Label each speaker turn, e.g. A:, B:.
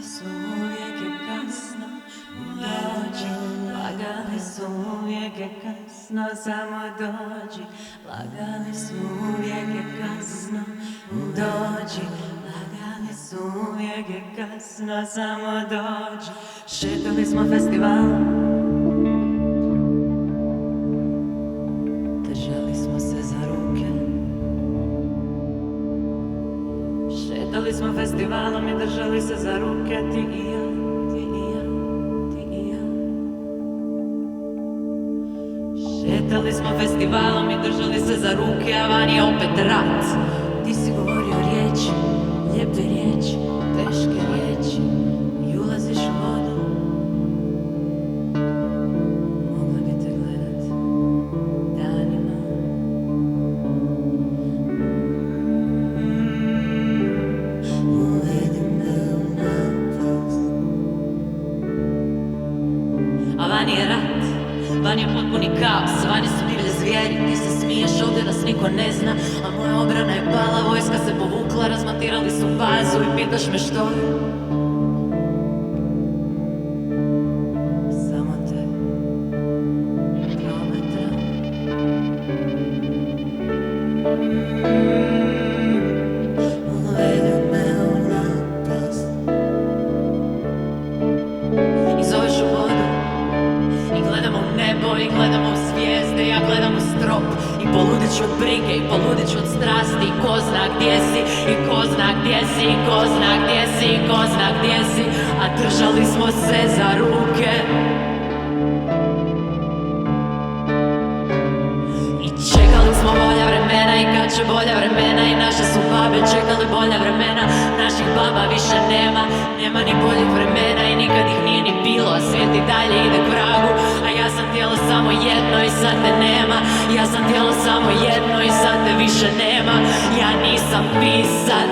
A: Lagali su uvijek je kasno, dođi. Lagali su uvijek je kasno, samo dođi. Lagali su uvijek je kasno, dođi. Lagali su uvijek je kasno, samo dođi. Šetali smo festivalom, držali smo se za ruke. Šetali smo festivalom i držali se za ruke, ti i ja, ti i ja, ti i ja. Šetali smo festivalom i držali se za ruke, a van je opet rat. Ti si govorio riječi, lijepe riječi, teške riječi i ulaziš u vodu. Mogla bi te gledat danima. A vani je rat, vani je potpuni kaos, vani su divlje zvijeri, ti se smiješ ovdje nas niko ne zna, a moja obrana je pala, vojska se povukla, razmatirali su bazu i pitaš me što je. Samo te promatram. Uvedi me u napast i zoveš u vodu i gledamo u nebo i gledamo u zvijezde, ja gledam u strop i poludit ću od brige i poludit ću od strasti i ko zna gdje si i ko zna gdje si i ko zna gdje si i ko zna gdje si, a držali smo se za ruke. I čekali smo bolja vremena i kad će bolja vremena i naše su babe čekale bolja vremena, naših baba više nema, nema ni boljih vremena i nikad ih nije ni bilo, a svijet i dalje ide k vragu, a ja sam htjela samo jedno i sad te nema, ja sam htjela samo jedno i sad te više nema, ja nisam pisac.